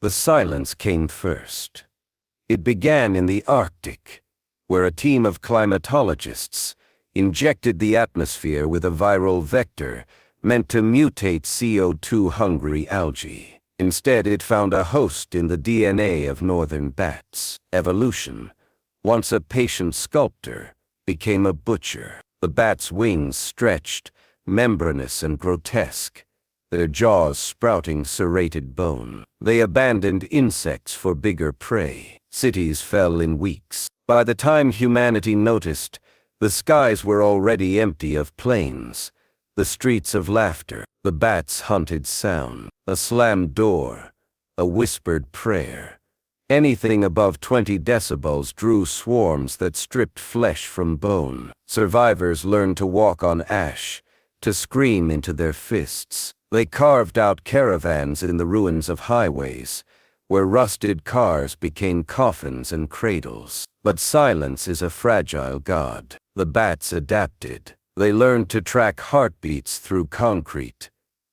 The silence came first. It began in the Arctic, where a team of climatologists injected the atmosphere with a viral vector meant to mutate CO2-hungry algae. Instead, it found a host in the DNA of northern bats. Evolution, once a patient sculptor, became a butcher. The bats' wings stretched, membranous and grotesque, their jaws sprouting serrated bone. They abandoned insects for bigger prey. Cities fell in weeks. By the time humanity noticed, the skies were already empty of planes, the streets of laughter. The bats hunted sound, a slammed door, a whispered prayer. Anything above 20 decibels drew swarms that stripped flesh from bone. Survivors learned to walk on ash, to scream into their fists. They carved out caravans in the ruins of highways, where rusted cars became coffins and cradles. But silence is a fragile god. The bats adapted. They learned to track heartbeats through concrete,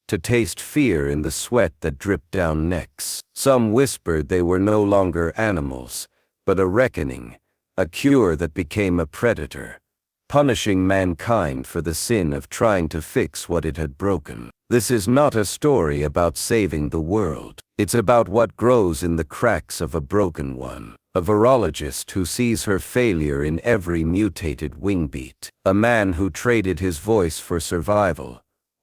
to taste fear in the sweat that dripped down necks. Some whispered they were no longer animals, but a reckoning, a cure that became a predator, punishing mankind for the sin of trying to fix what it had broken. This is not a story about saving the world. It's about what grows in the cracks of a broken one. A virologist who sees her failure in every mutated wingbeat. A man who traded his voice for survival,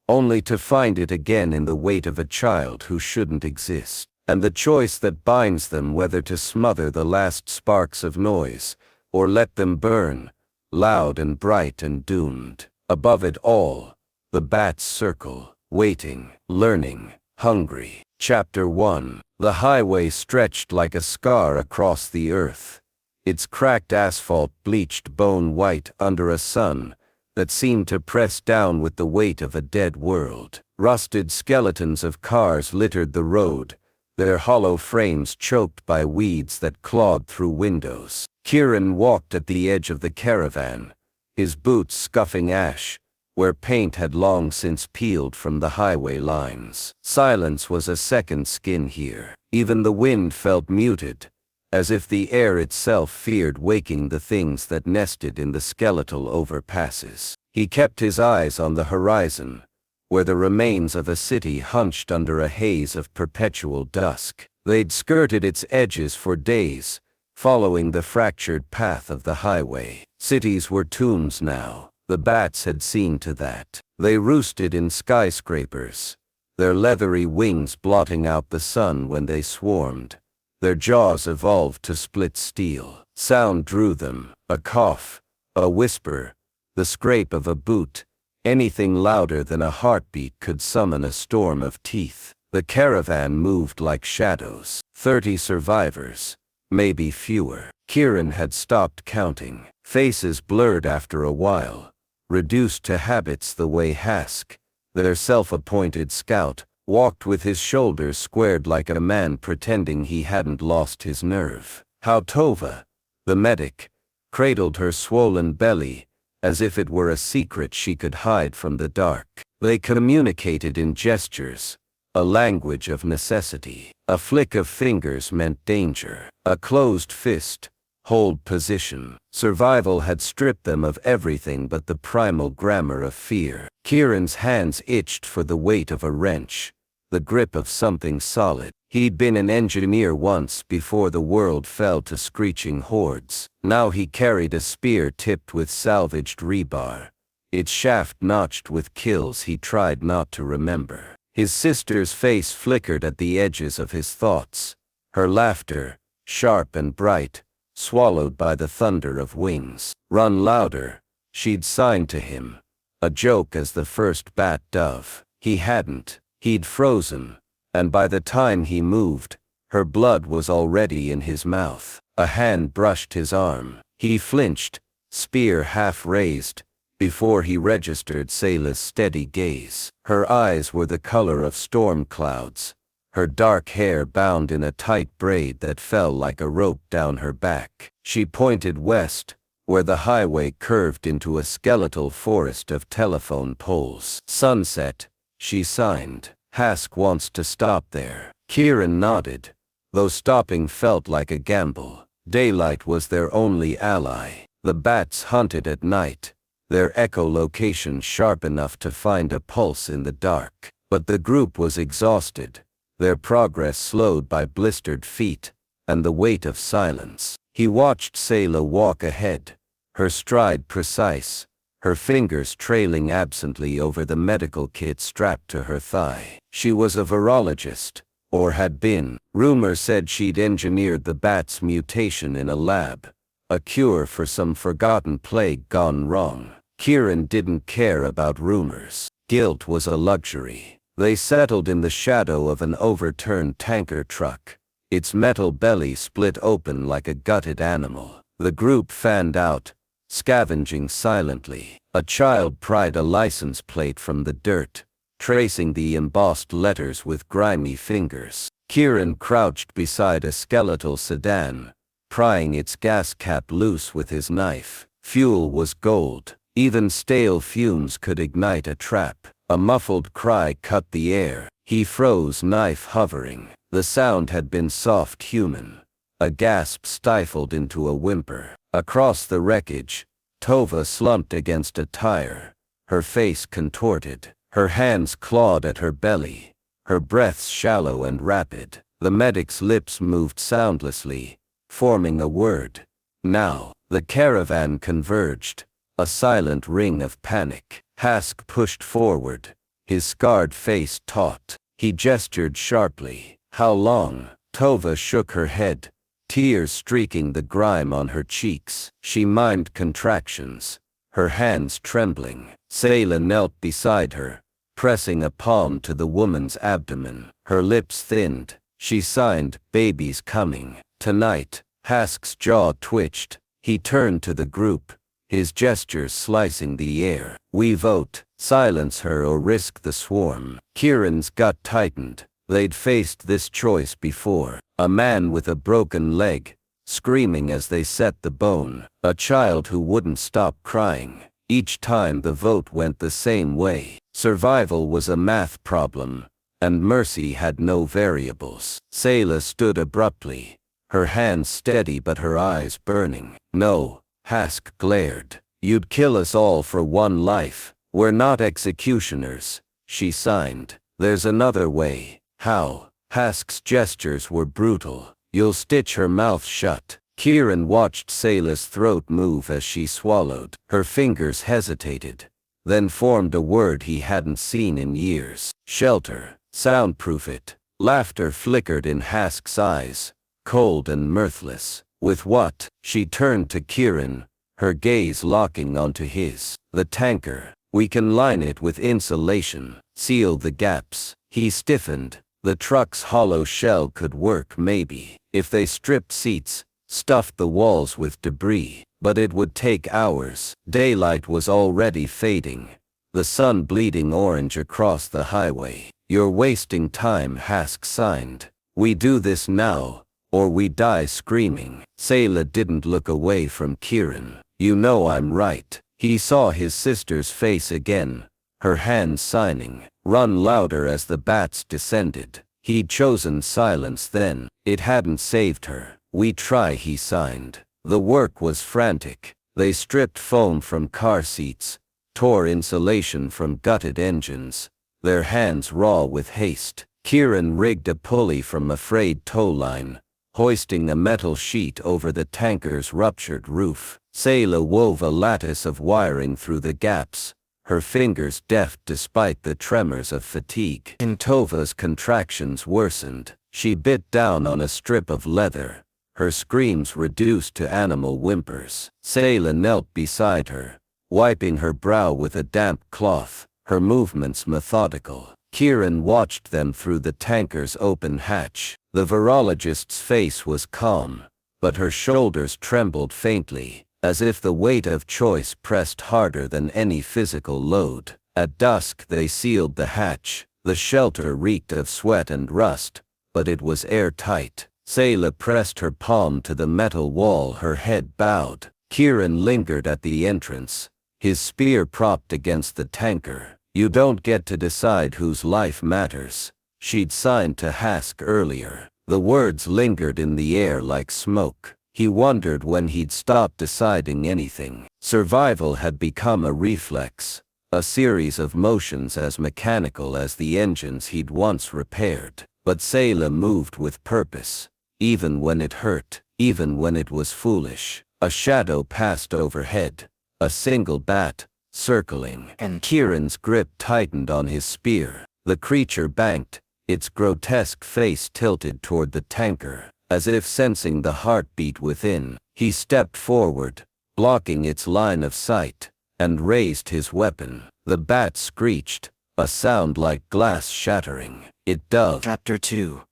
only to find it again in the weight of a child who shouldn't exist. And the choice that binds them, whether to smother the last sparks of noise, or let them burn, loud and bright and doomed. Above it all, the bats circle, waiting, learning, hungry. Chapter 1. The highway stretched like a scar across the earth, its cracked asphalt bleached bone white under a sun that seemed to press down with the weight of a dead world. Rusted skeletons of cars littered the road, their hollow frames choked by weeds that clawed through windows. Kiren walked at the edge of the caravan, his boots scuffing ash, where paint had long since peeled from the highway lines. Silence was a second skin here. Even the wind felt muted, as if the air itself feared waking the things that nested in the skeletal overpasses. He kept his eyes on the horizon, where the remains of a city hunched under a haze of perpetual dusk. They'd skirted its edges for days, following the fractured path of the highway. Cities were tombs now. The bats had seen to that. They roosted in skyscrapers, their leathery wings blotting out the sun when they swarmed. Their jaws evolved to split steel. Sound drew them, a cough, a whisper, the scrape of a boot. Anything louder than a heartbeat could summon a storm of teeth. The caravan moved like shadows. 30 survivors, maybe fewer. Kiren had stopped counting. Faces blurred after a while, reduced to habits the way Hask, their self-appointed scout, walked with his shoulders squared like a man pretending he hadn't lost his nerve. How Tova, the medic, cradled her swollen belly, as if it were a secret she could hide from the dark. They communicated in gestures, a language of necessity. A flick of fingers meant danger. A closed fist, hold position. Survival had stripped them of everything but the primal grammar of fear. Kiren's hands itched for the weight of a wrench, the grip of something solid. He'd been an engineer once before the world fell to screeching hordes. Now he carried a spear tipped with salvaged rebar, its shaft notched with kills he tried not to remember. His sister's face flickered at the edges of his thoughts, her laughter, sharp and bright, swallowed by the thunder of wings. Run louder, she'd signed to him, a joke as the first bat dove. He hadn't. He'd frozen, and by the time he moved, her blood was already in his mouth. A hand brushed his arm. He flinched, spear half raised, before he registered Saela's steady gaze. Her eyes were the color of storm clouds, her dark hair bound in a tight braid that fell like a rope down her back. She pointed west, where the highway curved into a skeletal forest of telephone poles. Sunset, she signed. Hask wants to stop there. Kiren nodded, though stopping felt like a gamble. Daylight was their only ally. The bats hunted at night, their echolocation sharp enough to find a pulse in the dark. But the group was exhausted, their progress slowed by blistered feet and the weight of silence. He watched Saela walk ahead, her stride precise, her fingers trailing absently over the medical kit strapped to her thigh. She was a virologist, or had been. Rumor said she'd engineered the bat's mutation in a lab, a cure for some forgotten plague gone wrong. Kiren didn't care about rumors. Guilt was a luxury. They settled in the shadow of an overturned tanker truck, its metal belly split open like a gutted animal. The group fanned out, scavenging silently. A child pried a license plate from the dirt, tracing the embossed letters with grimy fingers. Kiren crouched beside a skeletal sedan, prying its gas cap loose with his knife. Fuel was gold. Even stale fumes could ignite a trap. A muffled cry cut the air. He froze, knife hovering. The sound had been soft human. A gasp stifled into a whimper. Across the wreckage, Tova slumped against a tire, her face contorted, her hands clawed at her belly, her breaths shallow and rapid. The medic's lips moved soundlessly, forming a word. Now, the caravan converged, a silent ring of panic. Hask pushed forward, his scarred face taut. He gestured sharply. How long? Tova shook her head, tears streaking the grime on her cheeks. She mimed contractions, her hands trembling. Saela knelt beside her, pressing a palm to the woman's abdomen. Her lips thinned. She signed, "Baby's coming." Tonight. Hask's jaw twitched. He turned to the group, his gestures slicing the air. "We vote. Silence her or risk the swarm." Kiren's gut tightened. They'd faced this choice before. A man with a broken leg, screaming as they set the bone. A child who wouldn't stop crying. Each time the vote went the same way. Survival was a math problem, and mercy had no variables. Saela stood abruptly, her hands steady but her eyes burning. "No," Hask glared. "You'd kill us all for one life. We're not executioners," she signed. "There's another way." "How?" Hask's gestures were brutal. "You'll stitch her mouth shut." Kiren watched Saela's throat move as she swallowed. Her fingers hesitated, then formed a word he hadn't seen in years. "Shelter. Soundproof it." Laughter flickered in Hask's eyes, cold and mirthless. "With what?" She turned to Kiren, her gaze locking onto his. "The tanker. We can line it with insulation, seal the gaps." He stiffened. The truck's hollow shell could work maybe, if they stripped seats, stuffed the walls with debris, but it would take hours. Daylight was already fading, the sun bleeding orange across the highway. "You're wasting time," Hask signed. "We do this now, or we die screaming." Saela didn't look away from Kiren. "You know I'm right." He saw his sister's face again, her hands signing. "Run louder" as the bats descended. He'd chosen silence then. It hadn't saved her. "We try," he signed. The work was frantic. They stripped foam from car seats, tore insulation from gutted engines, their hands raw with haste. Kiren rigged a pulley from a frayed tow line, hoisting a metal sheet over the tanker's ruptured roof. Saela wove a lattice of wiring through the gaps, her fingers deft despite the tremors of fatigue. Tova's contractions worsened. She bit down on a strip of leather, her screams reduced to animal whimpers. Saela knelt beside her, wiping her brow with a damp cloth, her movements methodical. Kiren watched them through the tanker's open hatch. The virologist's face was calm, but her shoulders trembled faintly, as if the weight of choice pressed harder than any physical load. At dusk they sealed the hatch. The shelter reeked of sweat and rust, but it was airtight. Saela pressed her palm to the metal wall, her head bowed. Kiren lingered at the entrance, his spear propped against the tanker. "You don't get to decide whose life matters," she'd signed to Hask earlier. The words lingered in the air like smoke. He wondered when he'd stop deciding anything. Survival had become a reflex, a series of motions as mechanical as the engines he'd once repaired. But Saela moved with purpose, even when it hurt, even when it was foolish. A shadow passed overhead, a single bat, circling, and Kiren's grip tightened on his spear. The creature banked, its grotesque face tilted toward the tanker, as if sensing the heartbeat within. He stepped forward, blocking its line of sight, and raised his weapon. The bat screeched, a sound like glass shattering. It dove. Chapter 2.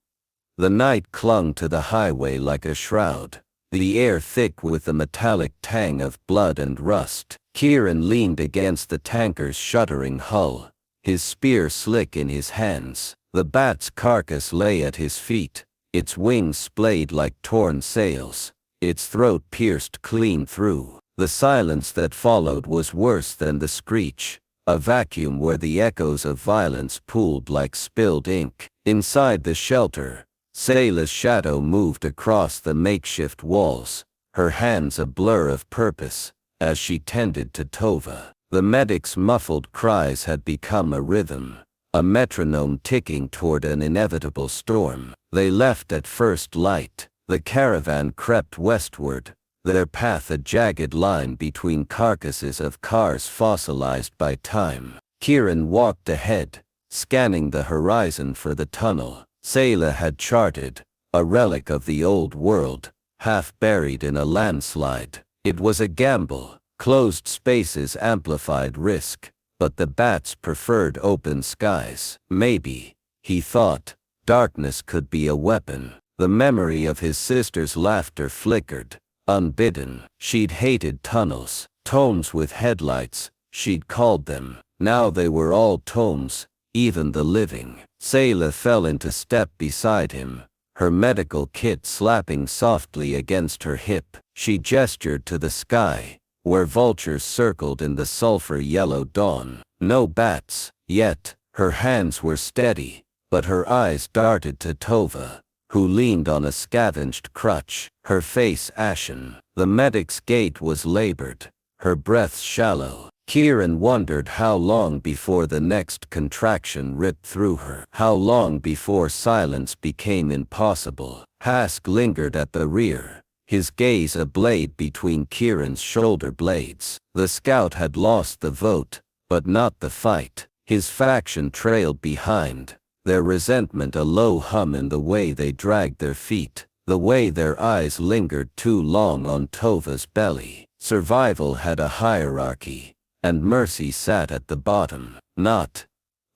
The night clung to the highway like a shroud, the air thick with the metallic tang of blood and rust. Kiren leaned against the tanker's shuddering hull, his spear slick in his hands. The bat's carcass lay at his feet, its wings splayed like torn sails, its throat pierced clean through. The silence that followed was worse than the screech, a vacuum where the echoes of violence pooled like spilled ink. Inside the shelter, Saela's shadow moved across the makeshift walls, her hands a blur of purpose, as she tended to Tova. The medic's muffled cries had become a rhythm, a metronome ticking toward an inevitable storm. They left at first light. The caravan crept westward, their path a jagged line between carcasses of cars fossilized by time. Kiren walked ahead, scanning the horizon for the tunnel Saela had charted, a relic of the old world, half buried in a landslide. It was a gamble. Closed spaces amplified risk, but the bats preferred open skies. Maybe, he thought, darkness could be a weapon. The memory of his sister's laughter flickered, unbidden. She'd hated tunnels, tomes with headlights, she'd called them. Now they were all tomes, even the living. Saela fell into step beside him, her medical kit slapping softly against her hip. She gestured to the sky, where vultures circled in the sulfur-yellow dawn. No bats, yet. Her hands were steady, but her eyes darted to Tova, who leaned on a scavenged crutch, her face ashen. The medic's gait was labored, her breath shallow. Kiren wondered how long before the next contraction ripped through her, how long before silence became impossible. Hask lingered at the rear, his gaze a blade between Kiren's shoulder blades. The scout had lost the vote, but not the fight. His faction trailed behind, their resentment a low hum in the way they dragged their feet, the way their eyes lingered too long on Tova's belly. Survival had a hierarchy, and mercy sat at the bottom. Not.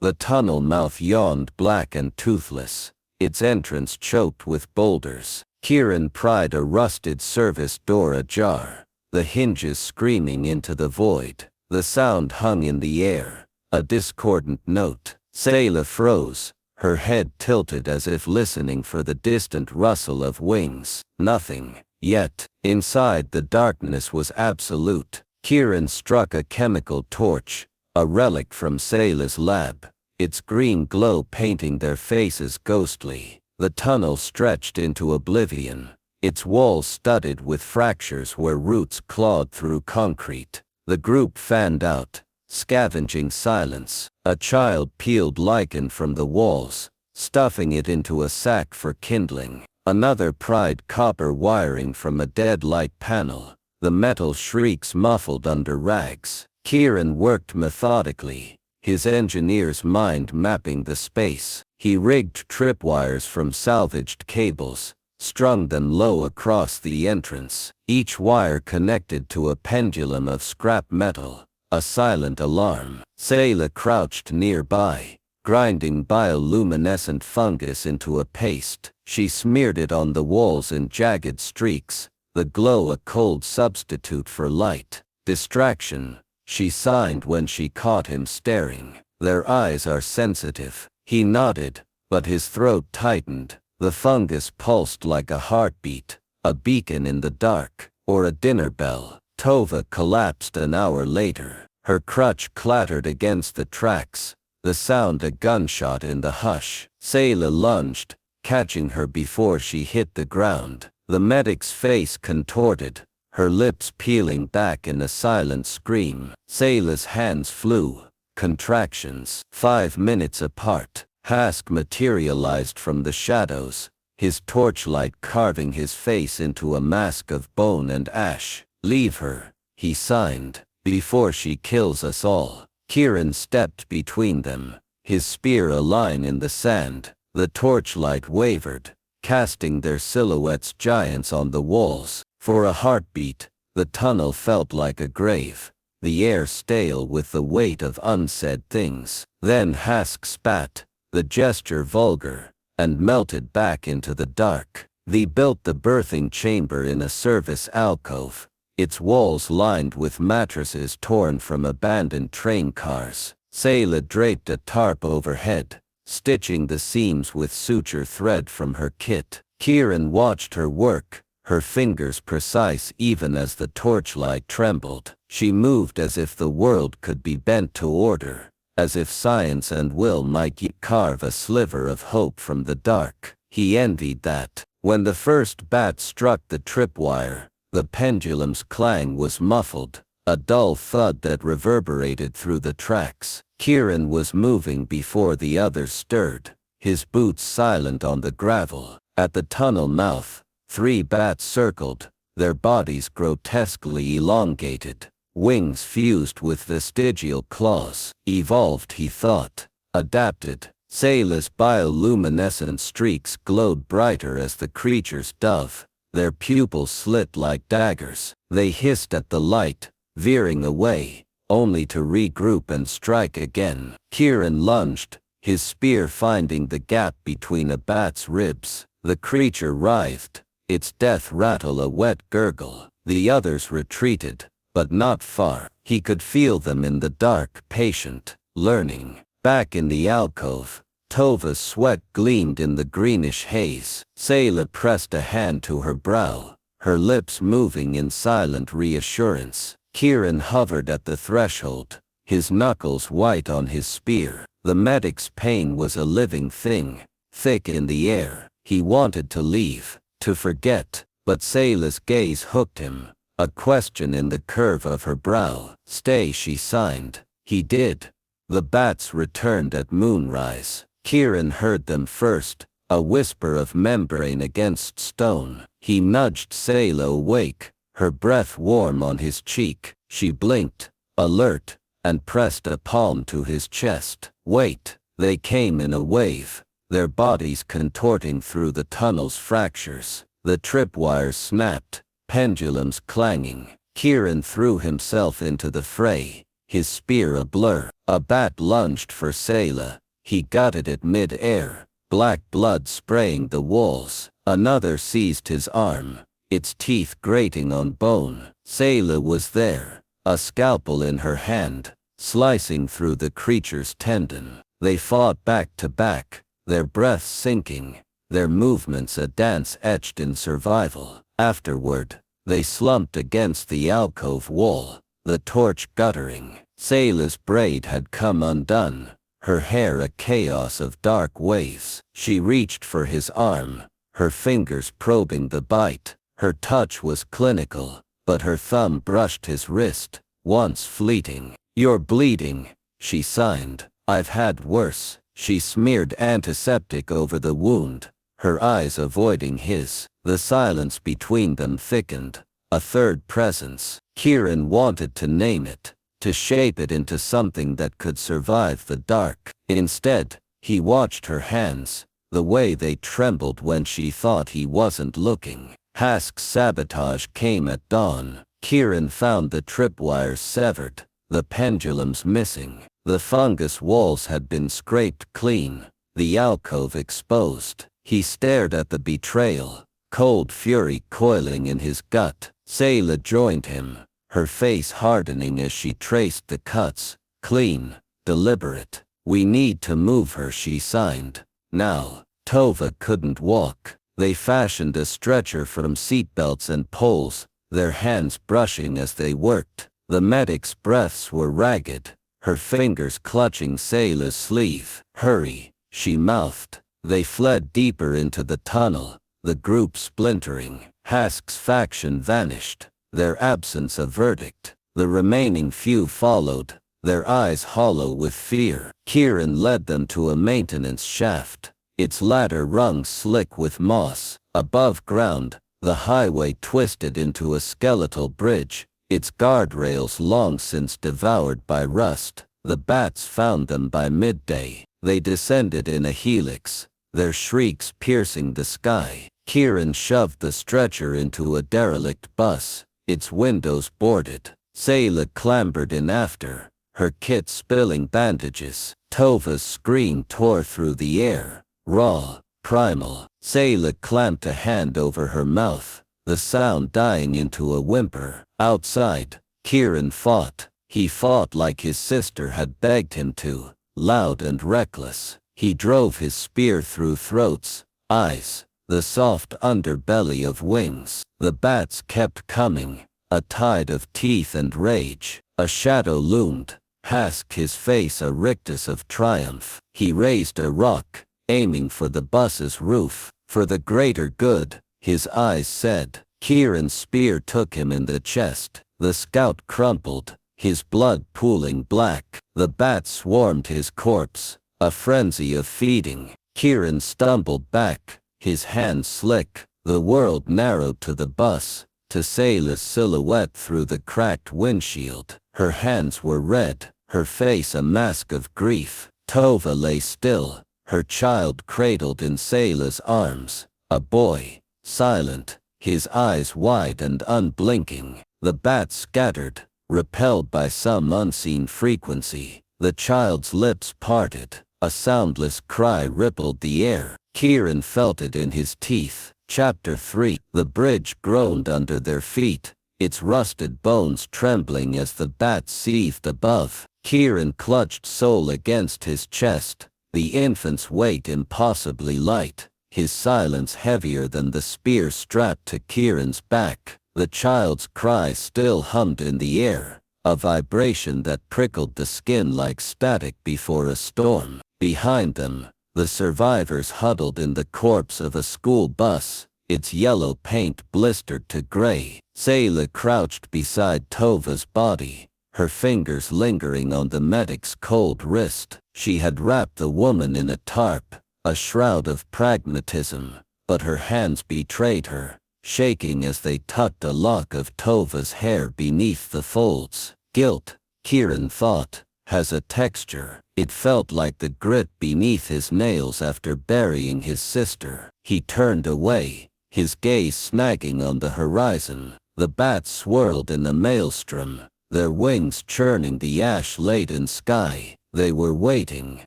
The tunnel mouth yawned black and toothless, its entrance choked with boulders. Kiren pried a rusted service door ajar, the hinges screaming into the void. The sound hung in the air, a discordant note. Saela froze, her head tilted as if listening for the distant rustle of wings. Nothing. Yet, inside the darkness was absolute. Kiren struck a chemical torch, a relic from Saela's lab, its green glow painting their faces ghostly. The tunnel stretched into oblivion, its walls studded with fractures where roots clawed through concrete. The group fanned out, scavenging silence. A child peeled lichen from the walls, stuffing it into a sack for kindling. Another pried copper wiring from a dead light panel, the metal shrieks muffled under rags. Kiren worked methodically, his engineer's mind mapping the space. He rigged tripwires from salvaged cables, strung them low across the entrance, each wire connected to a pendulum of scrap metal, a silent alarm. Saela crouched nearby, grinding bioluminescent fungus into a paste. She smeared it on the walls in jagged streaks, the glow a cold substitute for light. Distraction, she signed when she caught him staring. Their eyes are sensitive. He nodded, but his throat tightened. The fungus pulsed like a heartbeat, a beacon in the dark, or a dinner bell. Tova collapsed an hour later. Her crutch clattered against the tracks, the sound a gunshot in the hush. Saela lunged, catching her before she hit the ground. The medic's face contorted, her lips peeling back in a silent scream. Saela's hands flew, contractions 5 minutes apart. Hask materialized from the shadows, his torchlight carving his face into a mask of bone and ash. "Leave her," he signed, "before she kills us all." Kiren stepped between them, his spear a line in the sand. The torchlight wavered, casting their silhouettes giants on the walls. For a heartbeat, the tunnel felt like a grave, the air stale with the weight of unsaid things. Then Hask spat, the gesture vulgar, and melted back into the dark. They built the birthing chamber in a service alcove, its walls lined with mattresses torn from abandoned train cars. Saela draped a tarp overhead, stitching the seams with suture thread from her kit. Kiren watched her work, her fingers precise even as the torchlight trembled. She moved as if the world could be bent to order, as if science and will might yet carve a sliver of hope from the dark. He envied that. When the first bat struck the tripwire, the pendulum's clang was muffled, a dull thud that reverberated through the tracks. Kiren was moving before the others stirred, his boots silent on the gravel. At the tunnel mouth, 3 bats circled, their bodies grotesquely elongated, wings fused with vestigial claws. Evolved, he thought. Adapted. Saela's bioluminescent streaks glowed brighter as the creature's dove, their pupils slit like daggers. They hissed at the light, veering away, only to regroup and strike again. Kiren lunged, his spear finding the gap between a bat's ribs. The creature writhed, its death rattle a wet gurgle. The others retreated, but not far. He could feel them in the dark, patient, learning. Back in the alcove, Tova's sweat gleamed in the greenish haze. Saela pressed a hand to her brow, her lips moving in silent reassurance. Kiren hovered at the threshold, his knuckles white on his spear. The medic's pain was a living thing, thick in the air. He wanted to leave, to forget, but Saela's gaze hooked him, a question in the curve of her brow. "Stay," she signed. He did. The bats returned at moonrise. Kiren heard them first, a whisper of membrane against stone. He nudged Saela awake, her breath warm on his cheek. She blinked, alert, and pressed a palm to his chest. "Wait." They came in a wave, their bodies contorting through the tunnel's fractures. The tripwires snapped, pendulums clanging. Kiren threw himself into the fray, his spear a blur. A bat lunged for Saela. He gutted it mid-air, black blood spraying the walls. Another seized his arm, its teeth grating on bone. Saela was there, a scalpel in her hand, slicing through the creature's tendon. They fought back to back, their breaths sinking, their movements a dance etched in survival. Afterward, they slumped against the alcove wall, the torch guttering. Saela's braid had come undone, her hair a chaos of dark waves. She reached for his arm, her fingers probing the bite. Her touch was clinical, but her thumb brushed his wrist, once fleeting. "You're bleeding," she signed. "I've had worse." She smeared antiseptic over the wound, her eyes avoiding his. The silence between them thickened, a third presence. Kiren wanted to name it, to shape it into something that could survive the dark. Instead, he watched her hands, the way they trembled when she thought he wasn't looking. Hask's sabotage came at dawn. Kiren found the tripwires severed, the pendulums missing. The fungus walls had been scraped clean, the alcove exposed. He stared at the betrayal, cold fury coiling in his gut. Saela joined him, her face hardening as she traced the cuts, clean, deliberate. "We need to move her," she signed. Now. Tova couldn't walk. They fashioned a stretcher from seatbelts and poles, their hands brushing as they worked. The medic's breaths were ragged, her fingers clutching Saela's sleeve. "Hurry," she mouthed, They fled deeper into the tunnel, the group splintering. Hask's faction vanished, their absence a verdict. The remaining few followed, their eyes hollow with fear. Kiren led them to a maintenance shaft, its ladder rung slick with moss. Above ground, the highway twisted into a skeletal bridge, its guardrails long since devoured by rust. The bats found them by midday. They descended in a helix, their shrieks piercing the sky. Kiren shoved the stretcher into a derelict bus, its windows boarded. Saela clambered in after, her kit spilling bandages. Tova's scream tore through the air, raw, primal. Saela clamped a hand over her mouth, the sound dying into a whimper. Outside, Kiren fought. He fought like his sister had begged him to, loud and reckless. He drove his spear through throats, eyes, the soft underbelly of wings. The bats kept coming, a tide of teeth and rage. A shadow loomed, Hask his face a rictus of triumph. He raised a rock, aiming for the bus's roof. For the greater good, his eyes said. Kiren's spear took him in the chest. The scout crumpled, his blood pooling black. The bats swarmed his corpse, a frenzy of feeding. Kiren stumbled back, his hands slick. The world narrowed to the bus, to Saela's silhouette through the cracked windshield. Her hands were red, her face a mask of grief. Tova lay still, her child cradled in Saela's arms. A boy, silent, his eyes wide and unblinking. The bats scattered, repelled by some unseen frequency. The child's lips parted, a soundless cry rippled the air. Kiren felt it in his teeth. Chapter 3. The bridge groaned under their feet, its rusted bones trembling as the bats seethed above. Kiren clutched Soul against his chest, the infant's weight impossibly light, his silence heavier than the spear strapped to Kiren's back. The child's cry still hummed in the air, a vibration that prickled the skin like static before a storm. Behind them, the survivors huddled in the corpse of a school bus, its yellow paint blistered to gray. Saela crouched beside Tova's body, her fingers lingering on the medic's cold wrist. She had wrapped the woman in a tarp, a shroud of pragmatism, but her hands betrayed her, shaking as they tucked a lock of Tova's hair beneath the folds. Guilt, Kiren thought, has a texture. It felt like the grit beneath his nails after burying his sister. He turned away, his gaze snagging on the horizon. The bats swirled in a maelstrom, their wings churning the ash-laden sky. They were waiting,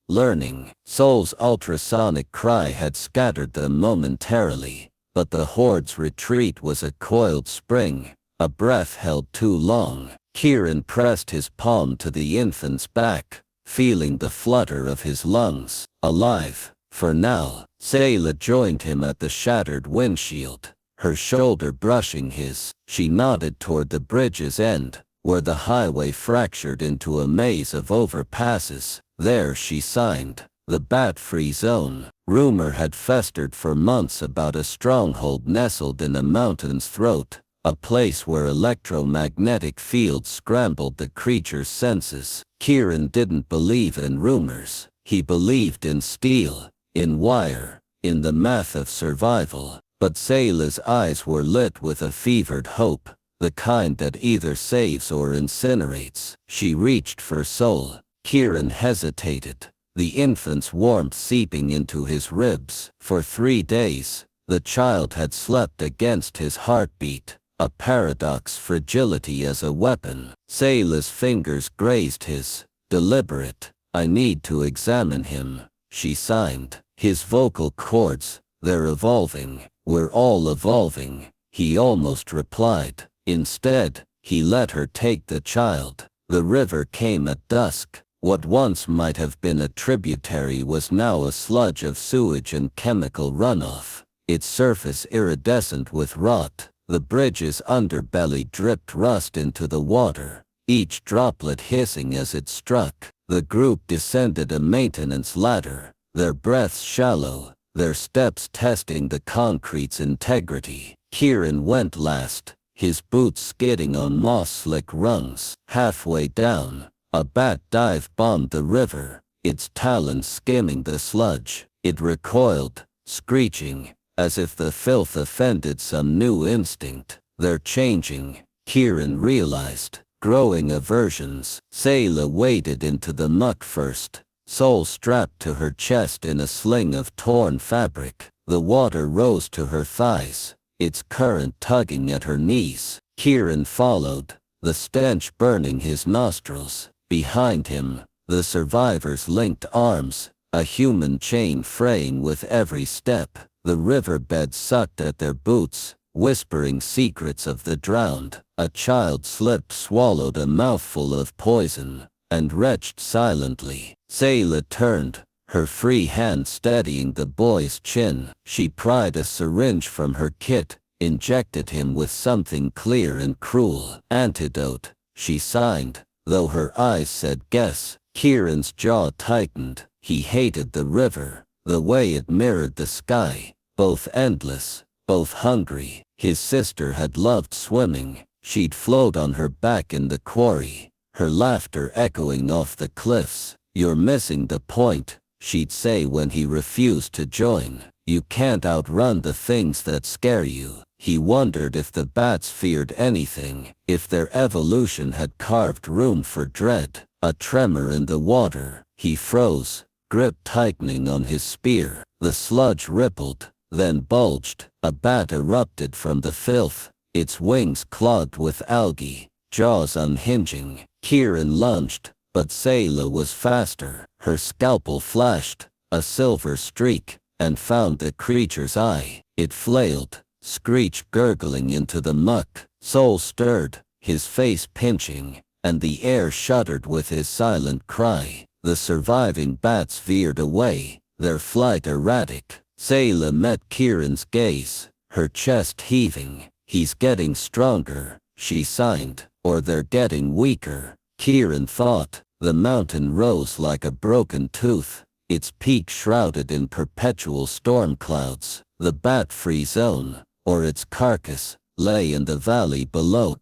learning. Soul's ultrasonic cry had scattered them momentarily, but the horde's retreat was a coiled spring, a breath held too long. Kiren pressed his palm to the infant's back, feeling the flutter of his lungs. Alive, for now. Saela joined him at the shattered windshield, her shoulder brushing his. She nodded toward the bridge's end, where the highway fractured into a maze of overpasses. There, she signed, the bat-free zone. Rumor had festered for months about a stronghold nestled in a mountain's throat, a place where electromagnetic fields scrambled the creature's senses. Kiren didn't believe in rumors. He believed in steel, in wire, in the math of survival. But Saela's eyes were lit with a fevered hope, the kind that either saves or incinerates. She reached for Soul. Kiren hesitated, the infant's warmth seeping into his ribs. For 3 days, the child had slept against his heartbeat, a paradox, fragility as a weapon. Saela's fingers grazed his, deliberate. I need to examine him, she signed. His vocal cords, they're evolving. We're all evolving, he almost replied. Instead, he let her take the child. The river came at dusk. What once might have been a tributary was now a sludge of sewage and chemical runoff, its surface iridescent with rot. The bridge's underbelly dripped rust into the water, each droplet hissing as it struck. The group descended a maintenance ladder, their breaths shallow, their steps testing the concrete's integrity. Kiren went last, his boots skidding on moss-slick rungs. Halfway down, a bat dive-bombed the river, its talons skimming the sludge. It recoiled, screeching, as if the filth offended some new instinct. They're changing, Kiren realized, growing aversions. Saela waded into the muck first, soul strapped to her chest in a sling of torn fabric. The water rose to her thighs, its current tugging at her knees. Kiren followed, the stench burning his nostrils. Behind him, the survivors linked arms, a human chain fraying with every step. The riverbed sucked at their boots, whispering secrets of the drowned. A child slipped, swallowed a mouthful of poison, and retched silently. Saela turned, her free hand steadying the boy's chin. She pried a syringe from her kit, injected him with something clear and cruel. Antidote, she signed, though her eyes said guess. Kiren's jaw tightened. He hated the river, the way it mirrored the sky, both endless, both hungry. His sister had loved swimming. She'd float on her back in the quarry, her laughter echoing off the cliffs. "You're missing the point," she'd say when he refused to join. "You can't outrun the things that scare you." He wondered if the bats feared anything, if their evolution had carved room for dread. A tremor in the water. He froze, grip tightening on his spear. The sludge rippled, then bulged. A bat erupted from the filth, its wings clogged with algae, jaws unhinging. Kiren lunged, but Saela was faster. Her scalpel flashed, a silver streak, and found the creature's eye. It flailed, screeched gurgling into the muck. Soul stirred, his face pinching, and the air shuddered with his silent cry. The surviving bats veered away, their flight erratic. Saela met Kiren's gaze, her chest heaving. "He's getting stronger," she signed, "or they're getting weaker." Kiren thought. The mountain rose like a broken tooth, its peak shrouded in perpetual storm clouds. The bat-free zone, or its carcass, lay in the valley below.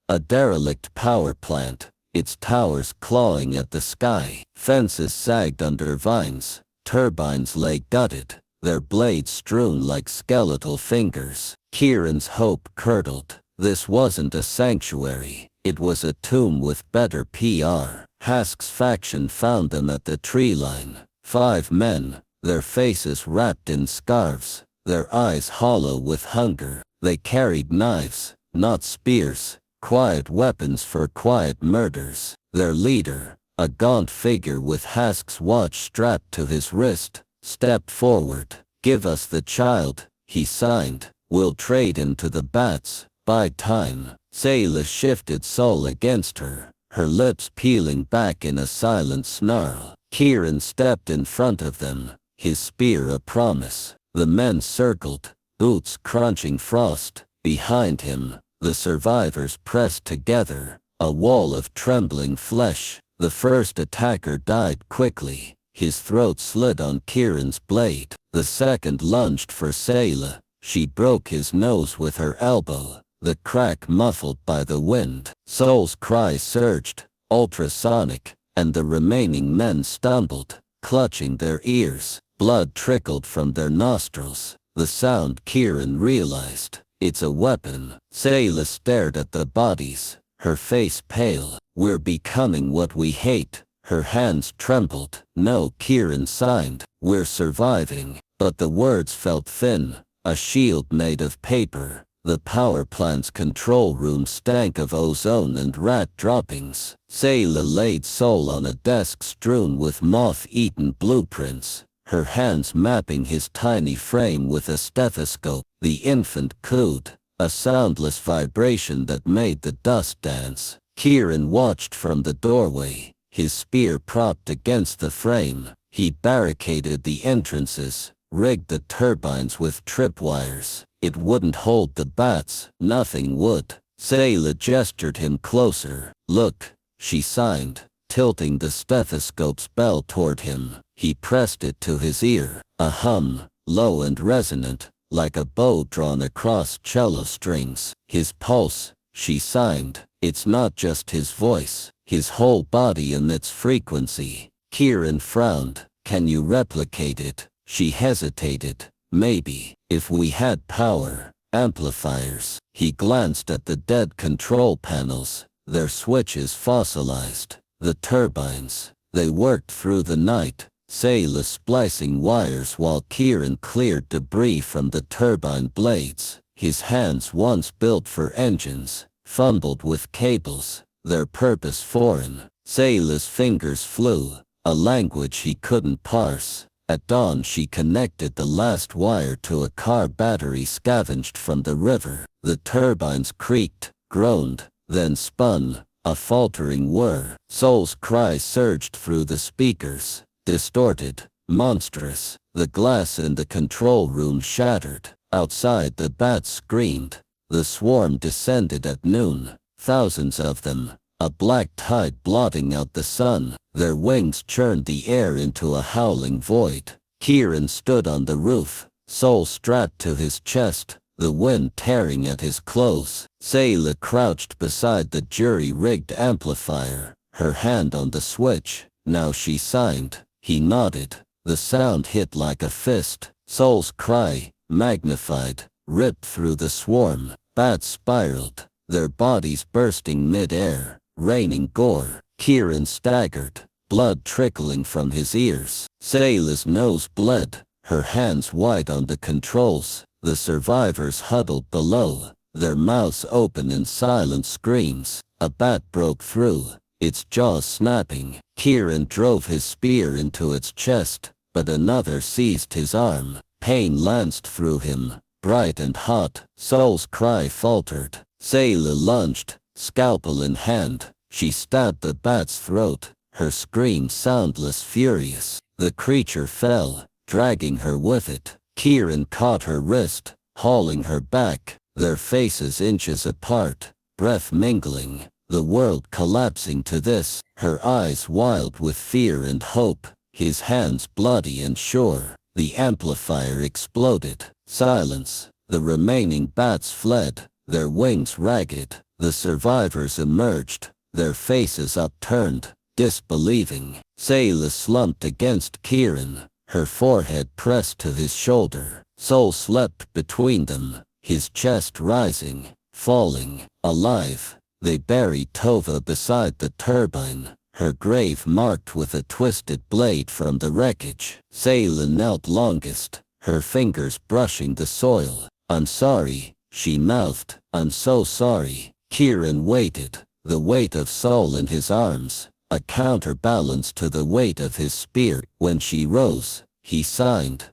A derelict power plant, its towers clawing at the sky. Fences sagged under vines, turbines lay gutted, their blades strewn like skeletal fingers. Kiren's hope curdled. This wasn't a sanctuary, it was a tomb with better PR. Hask's faction found them at the tree line. 5 men, their faces wrapped in scarves, their eyes hollow with hunger. They carried knives, not spears, quiet weapons for quiet murders. Their leader, a gaunt figure with Hask's watch strapped to his wrist, stepped forward. "Give us the child," he signed. "We'll trade him to the bats. Buy time." Saela shifted soul against her, her lips peeling back in a silent snarl. Kiren stepped in front of them, his spear a promise. The men circled, boots crunching frost. Behind him, the survivors pressed together, a wall of trembling flesh. The first attacker died quickly, his throat slid on Kiren's blade. The second lunged for Saela. She broke his nose with her elbow, the crack muffled by the wind. Soul's cry surged, ultrasonic, and the remaining men stumbled, clutching their ears. Blood trickled from their nostrils. The sound Kiren realized. It's a weapon. Saela stared at the bodies, her face pale. "We're becoming what we hate." Her hands trembled. "No," Kiren signed. "We're surviving." But the words felt thin, a shield made of paper. The power plant's control room stank of ozone and rat droppings. Saela laid Soul on a desk strewn with moth-eaten blueprints, her hands mapping his tiny frame with a stethoscope. The infant cooed, a soundless vibration that made the dust dance. Kiren watched from the doorway, his spear propped against the frame. He barricaded the entrances, rigged the turbines with tripwires. It wouldn't hold the bats, nothing would. Saela gestured him closer. "Look," she signed, tilting the stethoscope's bell toward him. He pressed it to his ear. A hum, low and resonant, like a bow drawn across cello strings. His pulse, she signed. It's not just his voice. His whole body emits frequency. Kiren frowned. Can you replicate it? She hesitated. Maybe, if we had power. Amplifiers. He glanced at the dead control panels. Their switches fossilized. The turbines. They worked through the night. Saela splicing wires while Kiren cleared debris from the turbine blades. His hands, once built for engines, fumbled with cables, their purpose foreign. Saela's fingers flew, a language he couldn't parse. At dawn she connected the last wire to a car battery scavenged from the river. The turbines creaked, groaned, then spun, a faltering whir. Soul's cry surged through the speakers. Distorted, monstrous, the glass in the control room shattered. Outside the bats screamed. The swarm descended at noon, thousands of them, a black tide blotting out the sun. Their wings churned the air into a howling void. Kiren stood on the roof, Soul strapped to his chest, the wind tearing at his clothes. Saela crouched beside the jury-rigged amplifier, her hand on the switch. Now she signed. He nodded. The sound hit like a fist. Soul's cry, magnified, ripped through the swarm. Bats spiraled, their bodies bursting mid-air, raining gore. Kiren staggered, blood trickling from his ears. Saela's nose bled, her hands wide on the controls. The survivors huddled below, their mouths open in silent screams. A bat broke through, its jaws snapping. Kiren drove his spear into its chest, but another seized his arm. Pain lanced through him, bright and hot. Soul's cry faltered. Saela lunged, scalpel in hand. She stabbed the bat's throat, her scream soundless, furious. The creature fell, dragging her with it. Kiren caught her wrist, hauling her back, their faces inches apart, breath mingling. The world collapsing to this, her eyes wild with fear and hope, his hands bloody and sure. The amplifier exploded. Silence. The remaining bats fled, their wings ragged. The survivors emerged, their faces upturned, disbelieving. Saela slumped against Kiren, her forehead pressed to his shoulder. Soul slept between them, his chest rising, falling, alive. They buried Tova beside the turbine, her grave marked with a twisted blade from the wreckage. Saela knelt longest, her fingers brushing the soil. "I'm sorry," she mouthed. "I'm so sorry." Kiren waited, the weight of Soul in his arms, a counterbalance to the weight of his spear. When she rose, he signed.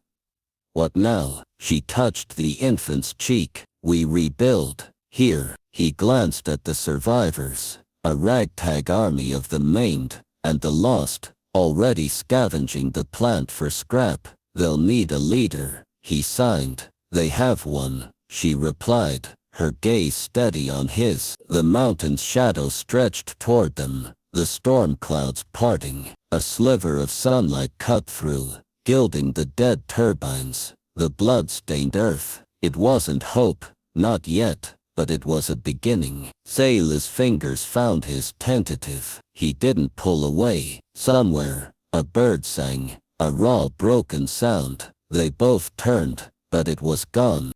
"What now?" She touched the infant's cheek. "We rebuild. Here." He glanced at the survivors, a ragtag army of the maimed and the lost, already scavenging the plant for scrap. "They'll need a leader," he signed. "They have one," she replied, her gaze steady on his. The mountain's shadow stretched toward them, the storm clouds parting. A sliver of sunlight cut through, gilding the dead turbines, the blood-stained earth. It wasn't hope, not yet. But it was a beginning. Saela's fingers found his, tentative. He didn't pull away. Somewhere, a bird sang, a raw broken sound. They both turned, but it was gone.